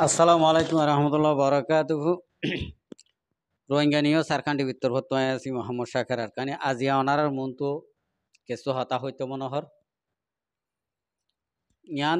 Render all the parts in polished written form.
আসসালামু আলাইকুম রহমতুল্লাহ বরকাতুহু। রোহিঙ্গা নিয়েও সারখান্ডি ভিতর হত্যায় আছি মোহাম্মদ শাকের আরকানি আজিয়া অনারার মন্তু কেসু হতা হইতো মনোহর ইয়ান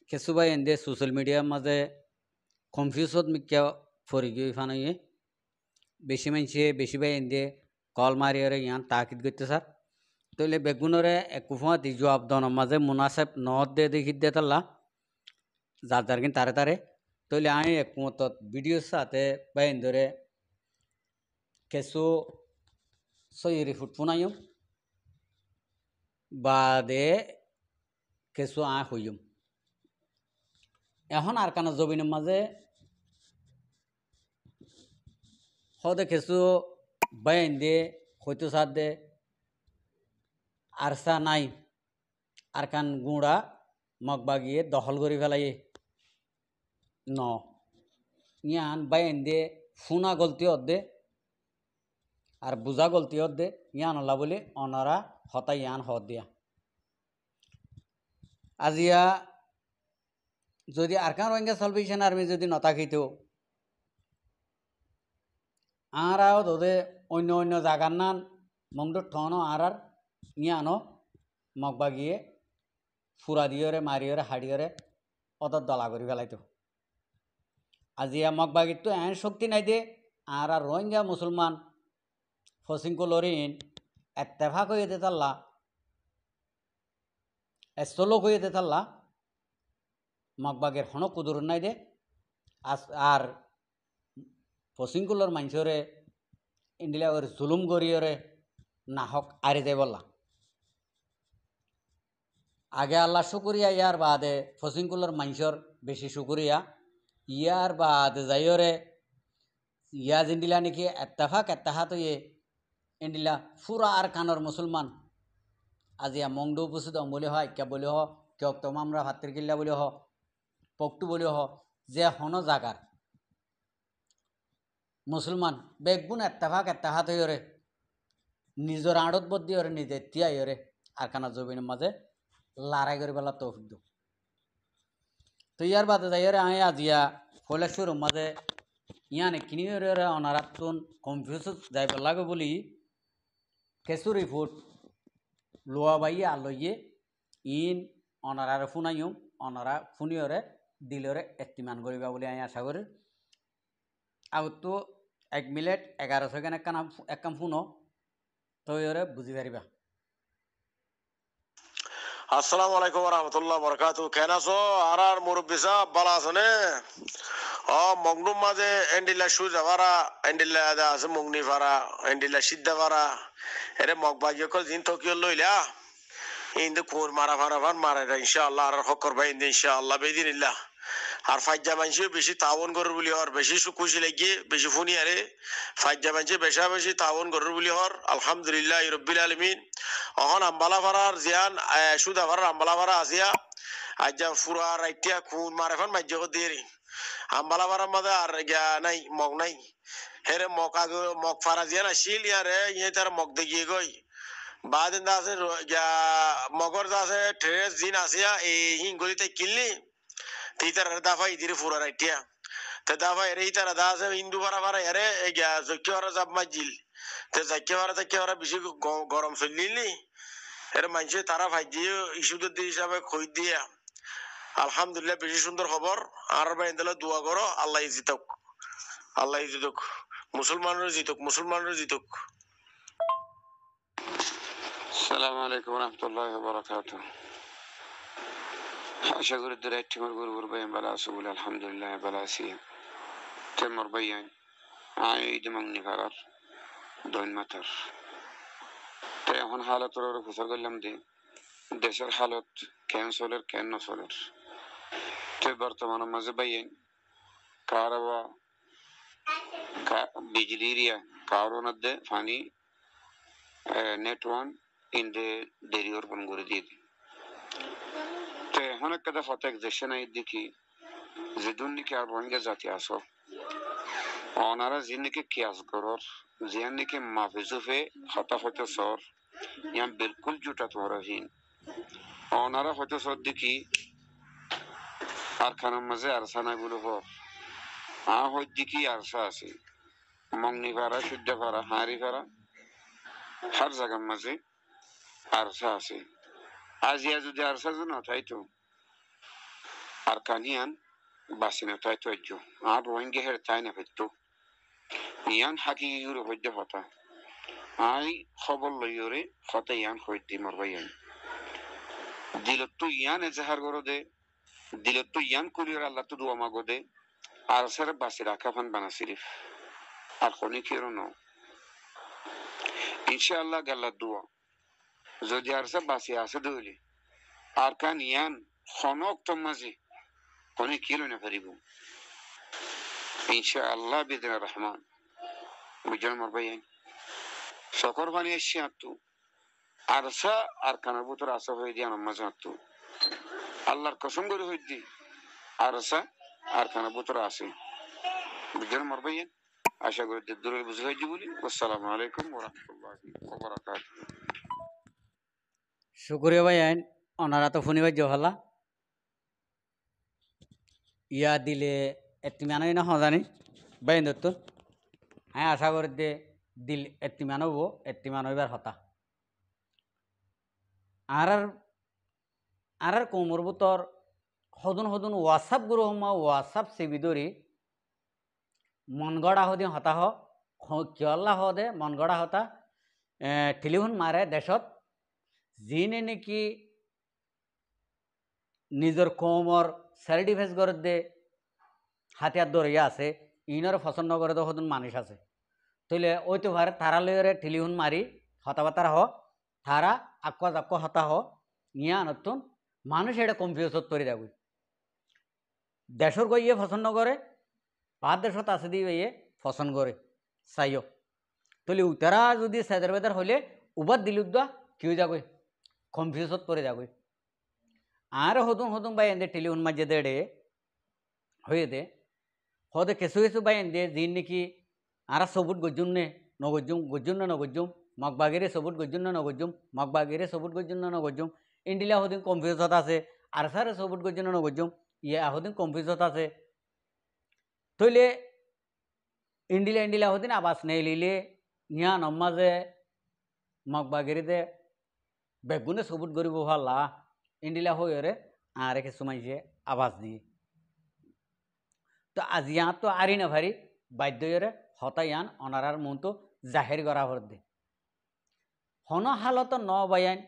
কেসু বাই এন্দে সোশ্যাল মিডিয়ার মাঝে কনফিউজত মিক্কা ফরিগি ফানাইয়ে বেশি মানুষে বেশি বাই এন্দে কল মারিয়ারে ইয়ান তাকিদ করতে স্যার তইলে বেগুনরে একুফা দি জবাব দনের মাঝে মুনাসেব নদ দে দেখি দে তাল্লা যার যার কিন তারে তারে তইলে আমি একমত ভিডিওর সাথে বাই এন্দরে কেসু সইরি ফুট ফুনাইম বাদে কেসু হইম এখন আর কানা জবিনের মাঝে হদে কেসু বাইন দে হইতো সাদ দে আরসা নাই আর কান গুঁড়া মগবাগিয়ে দখল করে ফেলাইয়ে ন ইয়ান বাইন দে ফুনা গলতি দে আর বুঝা গলতি দে ইয়ান হলা বলে অনারা হতা ইয়ান হদ দিয়া আজিয়া যদি আরকান রোহিঙ্গা সালভেশন আর্মি যদি নথাকিত আরাও দোদে অন্য অন্য জায়গার নান মংডুর ঠনো আর ইয়ানো মগবাগিয়ে ফুরা দিয়রে মারিয়রে হাড়িয়রে অদর দলা করে ফেলাইতো আজিয়া মগবাগির তো এন শক্তি নাই দে আর রোহিঙ্গা মুসলমান ফসিংকো লরিন এত্তেফাক হয়ে দে তাল্লা এস্তলোক হয়ে দে তাল্লা মগবাগের হনো কুদুর নাই দে আর ফসিংকুলোর মানুষরে ইন্ডিয়া ওর জুলুম করিয়রে নাহক আরে দে বললা আগে আল্লাহ শুকুরিয়া ইয়ার বাদে ফসিংকুলোর মানুষর বেশি শুকুরিয়া ইয়ার বাদে যাইরে ইয়া জিন্দিলা নাকি এত্তাহাত ইয়ে ইন্ডিলা ফুরা আর কানর মুসলমান আজিয়া মংডু উপস্থিত বলে হয় কে বলে হ কেউ তমামরা ভাতের কিল্লা বলে হ পকটু বলে হ যে হন জাগার মুসলমান বেগুন এত্তাহাত হইরে নিজের আড়ত বদ্দি হরে নিজে তিয়াই হরে আর কানা জবিনের মাঝে লড়াই করে বেলা তৌফিক দো তো ইয়ার বাদে যাইরে আয় আজিয়া কৈলাসুর মাঝে ইয়ানে কিনি হরে অনারাতুন কনফিউজ যাইবার লাগে বলি কেসু রিপোর্ট লোয়া বাইয়ে আলইয়ে ইন অনারারে ফুনাইম অনারা ফুনিয়রে দিলরে এস্তিমান করিবা বলে আমি আশা করি আর তো 1 মিনিট 11 সেকেন্ড একখান ফুনো তো ওরে বুঝি পারিবা। আসসালামু আলাইকুম রহমতুল্লাহ বরকাতু কেন আছো আর মুরব্বী সাহেব ভালো আছো নে মগনুম মাঝে এন্ডিলা সুজা ভাড়া এন্ডিলা আছে মুগনি ভাড়া এন্ডিলা সিদ্ধা ভাড়া এরে মগবাগি কল দিন তকিও লইলা ইন্দু কোর মারা ভাড়া ভার মারা ইনশাআল্লাহ আর হকর ভাই ইনশাআল্লাহ বেদিনিল্লাহ আর ফাজ্জা মানুষ বেশি তাওন করর বলি হর বেশি খুশি লাগিয়ে বেশি ফুনি আরে ফাজ্জা মানুষ বেশি তাওন করর বলি হর আলহামদুলিল্লাহ রব্বিল আলামিন অহন আম্বালা ভাড়ার জিয়ান সুদা ভাড়ার আম্বালা ভাড়া আসিয়া আজ্জা ফুরা রাইতিয়া খুন মারে ফন মাজ্য দেরি আম্বালা ভাড়ার মাঝে আর গিয়া নাই মগ নাই হেরে মগ আগে মগ ফারা জিয়ান আসিল ইয়ারে ইয়ে তার মগ দেখিয়ে গই বাদিন দা আছে মগর দা আছে ট্রেস জিন আসিয়া এই হিঙ্গলিতে কিনলি তিতার দাফা ইদিরে ফুরা রাইটিয়া তে দাফা এরে ইতার দা আছে ইন্দু ভাড়া ভাড়া এরে জক্কি ভাড়া জাব মাজিল তে জক্কি ভাড়া বেশি গরম চলিলি এর মানুষে তারা ভাই দিয়ে ইস্যুদের হিসাবে খই দিয়া আলহামদুলিল্লাহ বেশি সুন্দর খবর আর বাইন্দলে দোয়া করো আল্লাহ জিতুক মুসলমানের জিতুক। আসসালামু আলাইকুম রহমতুল্লাহ বারাকাতু। আশা করি দূরে ঠিমর গুরুর ভাই বালা আছো বলে আলহামদুলিল্লাহ বালা আছি তেমর ভাইয়ান ঈদ মাংনি ফারার দৈন মাতার তো এখন হালতর খুশা করলাম যে দেশের হালত কেন চলের কেন নচলের তো বর্তমানের মাঝে ভাইয়ান কারবা বিজলির কারণের দে ফানি নেটওয়ার্ক ইন্দে দেরি অর্পণ করে দিয়ে দিই তো এখন একটা ফতেক দেশে নাই দেখি যে দুর্নীতি আর রোহিঙ্গা জাতি আসো ওনারা জিন্দিকে কিয়াস করর জিয়ানিকে মাফিজুফে হতা হতে সর ইয়ান বিলকুল জুটা তোরা হিন ওনারা হয়তো সর দেখি আর খানার মাঝে আরসা নাই বলে হর হদ্দি কি আরসা আছে মংনি পাড়া সূর্য পাড়া হাঁড়ি পাড়া হার জায়গার মাঝে আরসা আছে আজিয়া যদি আরসা না তাইতো আর কানিয়ান বাসিনা তাইতো আর রোহিঙ্গা হের তাই না পেতো ইয়ান হাকি গুলো হইতে হতা আই খবর লইরে হতে ইয়ান হইতে মরবাইয়ান দিলত তো ইয়ান এজাহার করো দে দিলত তো ইয়ান করির আল্লাহ তো দোয়া মাগো দে আর সারে বাসি রাখা ফান বানা সিরিফ আর কোনি কিরো ন ইনশাআল্লাহ গাল্লা দোয়া যদি আর সব বাসি আছে দইলে আর কান ইয়ান খনক তো মাঝে কোনি কিলো না পারিব ইনশাআল্লাহ বিদিন রহমান বুঝলেন মরবাইয়ান সকর বানিয়ে এসছি আত্মু আরসা আর কানার ভিতর আসা হয়ে দিয়ে আমার মাঝে আত্মু আল্লাহর কসম করে হয়ে দি আরসা আর কানার ভিতর আসে বুঝলেন মরবাইয়ান আশা করি দূরের বুঝে হয়ে বলি আসসালামু আলাইকুম ওয়া রাহমাতুল্লাহি ওয়া বারাকাতুহু শুক্রিয়া ভাই আইন ওনারা তো ফোনি ভাই জহলা ইয়া দিলে এত্তিমানই না হজানি বাইন দত্ত হ্যাঁ আশা করি দে দিল এত্তিমান হবো এত্তিমান হইবার হতা আর কোমর বুতর হদুন হদুন হোয়াটসঅ্যাপ গুরু হমা হোয়াটসঅ্যাপ সেবি ধরি মন গড়া হদিন হতা কিয়ল্লা হদে মন গড়া হতা টেলিফোন মারে দেশত যিনে নেকি নিজের কমর সেলফ ডিফেন্স করে দে হাতিয়ার দরিয়া আছে ইনর পছন্দ করে তো হদুন মানুষ আছে তইলে ওই তো ভারে তারা লইরে টেলিফোন মারি হতাবাতার তারা আক্কা জাক্কা হতা ইয়া নতুন মানুষ এটা কনফিউজত করে যাবই দেশর গই ইয়ে পছন্দ করে পাঁচ দেশত আছে দিয়ে ইয়ে পছন্দ করে চাইও তইলে উতারা যদি সেদের বেদার হইলে উবার দিলুদ্দা কেউ যাগই কনফিউজত করে যাগই আর হদুন হদুন বাই এনে টেলিফোন মাঝে দেড়ে হয়ে দে হদে কিছু কিছু বাই এনে যিন নাকি আর সবুট গজ্জুম নে গজ্জুম না নগজ্জুম মগবাগিরে সবুট গজ্জুম না নগজ্জুম মগবাগিরে সবুট গজ্জুম না নগজ্জুম ইন্ডিলা হদিন কনফিউজত আছে আর সারে সবুট গজ্জুম না নগজ্জুম ইয়ে হদিন কনফিউজত আছে তইলে ইন্ডিলা হদিন আবাস নেই লিলে নিয়া নমাজে মগবাগিরিতে বেগুনে সবুট গরিব ভাল্লা ইন্ডিলা হয়ে আর কিছু মাইছে আবাস দিয়ে তো আজ ইয়াত তো আরি না ভারি বাধ্যরে হতায়ান অনারার মন তো জাহের করা ভর দে হন হালত ন বায়ান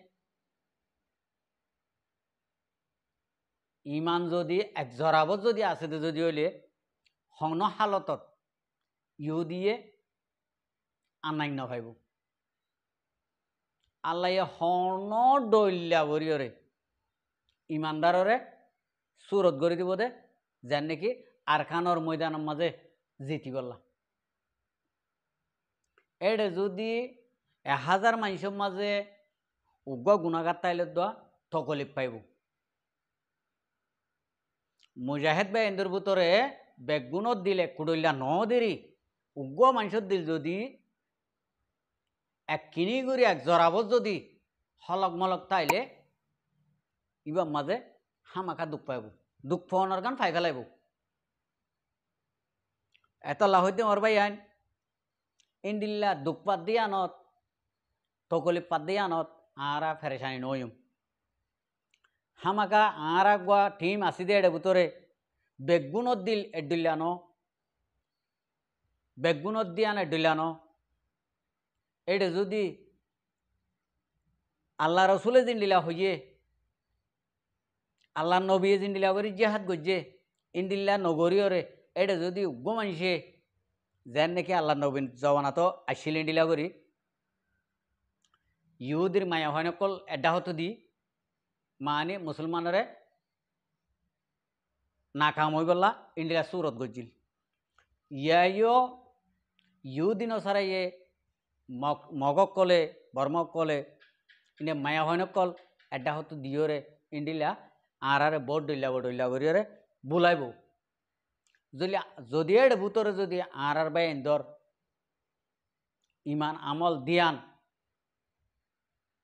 ইমান যদি এক জরাবত যদি আছে যদি হইলে হন হালতত ইহুদিয়ে আনাই নভাইব আল্লাহ হন ডইল্লা বরিয়রে ইমানদাররে সুরত গড়ি দিব দে যেন নাকি আরখানোর ময়দানের মাঝে জিতি গলা এডে যদি 1000 মানুষের মাঝে উগ্র গুণাগার তাইলে দোয়া তকলিফ পাইব মুজাহিদ ভাই এন্দুর ভিতরে বেগুনত দিলে কুড়ইলা ন দেরি উগ্র মানুষের দিল যদি এক কিনি করে এক জরাবত যদি হলক মলক তাইলে ইবার মাঝে হামাকা দুঃখ পাইব দুঃখ পাওয়ানোর গান ফাই ফেলাইব এত লাহইতে মরবাই আইন ইন্দিল্লা দুঃখ পাত দিয়ে আনত তকলিফ পাত দিয়ে আনত আরা ফেরেশানি নয়ম হামাকা আরা গোয়া টিম আসি দে এডে ভিতরে বেগুনত দিল এডিল্লানো বেগুনত দিয়ান এডিল্লানো এডে যদি আল্লাহ রসুলে জিন্দিলা হইয়ে আল্লাহ নবী জিন্দিলা করি জেহাদ গজ্জে ইন্দিল্লা নগরীয়রে এটা যদি উগ্র মানুষে যেন নাকি আল্লাহ নবীন জবানা তো আসিল ইন্দিলা করি ইহুদির মায়া হয় নকল এডা হতো দি মানে মুসলমানরে নাকাম হয়ে গলা ইন্দিলা সুরত গজ্জিল ইয়াইও ইহুদিন সারা ইয়ে মগক কলে বর্মক কলে ইনে মায়া হয় নকল এডা হতো দিওরে ইন্দিলা আরে বড় ডইলা করিরে বুলাইব যদি এর ভিতরে যদি আর বাই ইন্দর ইমান আমল দিয়ান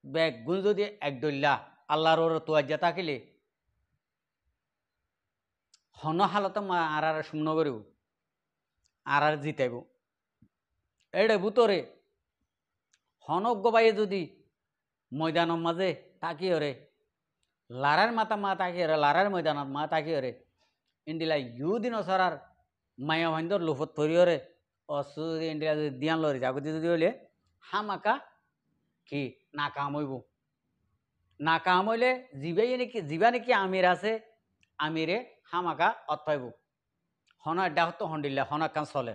বেগ গুণ যদি এক ডইলা আল্লাহর তোয়াজ্জা থাকিলে হন হালতে আর শূন্য করিব আর জিতাইব এড়ে বুতরে হনজ্ঞ বাইয়ে যদি ময়দানের মাঝে তাকিয়ে রে লারার মাথা মা তাকিয়ে রে লারার ময়দানত মা তাকিয়ে রে ইন্ডিলা ইউদিন সরার মায়া ভাইন্দর লোফত পরিয়রে অসুদি ইন্ডিয়া যদি দিয়ান লরি জাগতি যদি হইলে হামাকা কি না কাম হইব না কাম হইলে জীবা নাকি আমির আছে আমিরে হামাকা অতপাইব হন এটা হতো হন্ডিল্লা হন কান চলে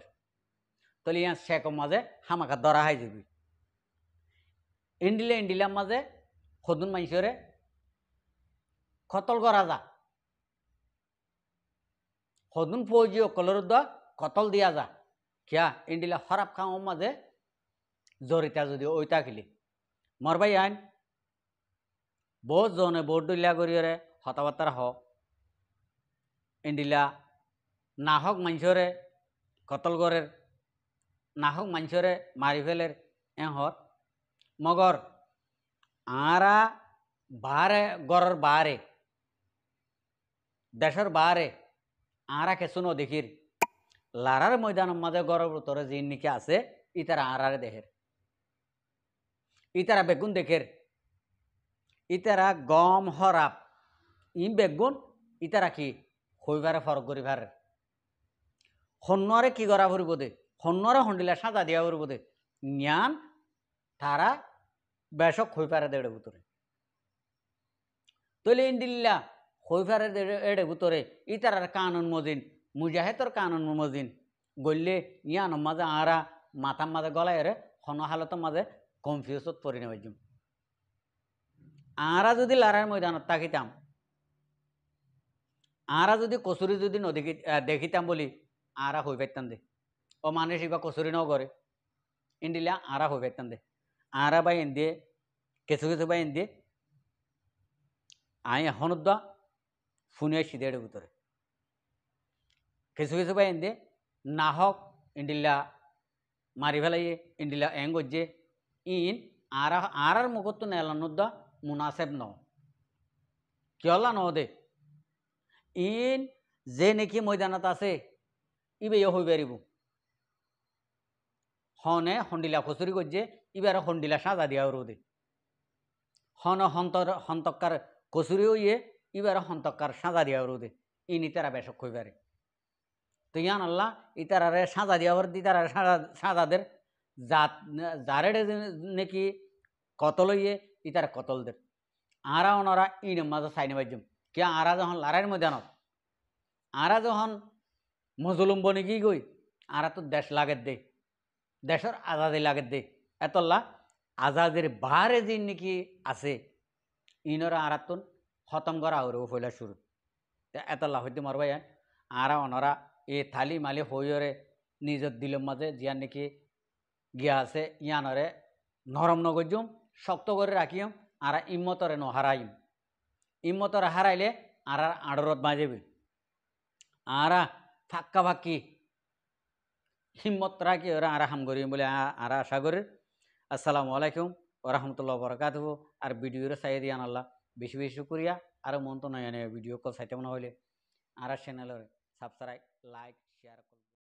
তাহলে ইয়ার শেখ মাঝে হামাকা দরা হাই যাবি ইন্ডিলার মাঝে সদুন মানুষরে কতল করা যা সদুন ফৌজি অকলের কতল দিয়া যা কিয়া ইন্ডিলা খারাপ কামের মাঝে জড়িতা যদি ওইটা খেলি মরবাই আইন বহুত জনে বহুত ডলিয়া করিয়রে হতাবার্তার হ ইন্ডিলা না হোক মানুষরে কতল গড়ের না হোক মানুষরে মারি ফেলের এহর মগর আরা বাহারে গড়ের বাহারে দেশের বাহারে আরা কেসুনো দেখির লারার ময়দানের মাঝে গড়ের ভিতরে যে নিকে আছে ইতারা আরারে দেখের ইতারা বেগুন দেখের ইতারা গম হরাপ বেগুন ইতারা কি হইবারে ফরক করিবার হন্যরে কি করা ফুরিব দে হন্যরে হন্ডিলা সাজা দিয়া ফুরিব দে জ্ঞান তারা বেশক হইপারে দেড়ে ভিতরে তৈলে ইন্ডিল্লা হইপারে এড়ে ভিতরে ইতারার কানুন মজিন মুজাহেতর কানুন মজিন গল্লে ইয়ান মাঝে আরা মাথার মাঝে গলায় রে হন হালতের মাঝে কনফিউজত পরিণত হইম আরা যদি লারার ময়দানত তাকিতাম আরা যদি কচুরি যদি দেখিতাম বলি আরা হই পাইতাম দে ও মানুষ বা কচুরি ন করে ইন্ডিলা আরা হই পাইতাম দে আরা বাই দিয়ে কিছু কিছু বাই দিয়ে আই এখন ফুনিয়া সিদের ভিতরে কিছু কিছু বাই দিয়ে না হোক ইন্ডিলা মারি ফেলাইয়ে ইন্ডিলা এং গজ্জে ইন আরার মুখত নেলানোর মুনাসেব ন কিয়লা ন দে ইন যে নাকি ময়দানত আছে ইবে হই পারিব হনে হন্ডিলা খুচুরি করছে ইবার হন্ডিলা সাজা দিয়া রোদে হন হন্তকার কচুরি হইয়ে ইবার হন্তকার সাজা দিয়া রোদে ইনি তারা বেশক হই পারে তো ইয়ান আল্লাহ ইতারারে সাজা দিয়া দি তারা সাজাদের জাত যারে নাকি কতল হইয়ে ইতারা কতলদের আরা ওনারা ইন মাঝে সাইনে বাজ্যম কে আরা যখন লারাইয়ের ময়দানত আরা যখন মজলুম বনে গিয়ে গই আরা তো দেশ লাগের দে দেশের আজাদি লাগের দে এতল্লা আজাদের বাহারে যে নাকি আছে ইনরা আরাতুন খতম করা হরে ও ফইলা শুরু এতল্লা হইতে মারবাই আরা ওনারা এ থালি মালি হইরে নিজের দিলের মাঝে জিয়ার নাকি গিয়া আছে ইয়ানরে নরম নগজুম শক্ত করে রাখিম আর ইম্মতরে ন হারাইম ইম্মতরে হারাইলে আর আড়রত বাজেবে আরা ফাক্কা ফাক্কি হিম্মত রাখি ওরা আরা হাম করিম বলে আরা আশা করি আসসালামু আলাইকুম ও রহমতুল্লাহ বরকাতুহু আর ভিডিওরে চাই দিয়ান আল্লাহ বেশি বেশি শুক্রিয়া আর মন তো নয় ভিডিও কল চাইতে মনে হইলে আর চ্যানেলের সাবস্ক্রাইব লাইক শেয়ার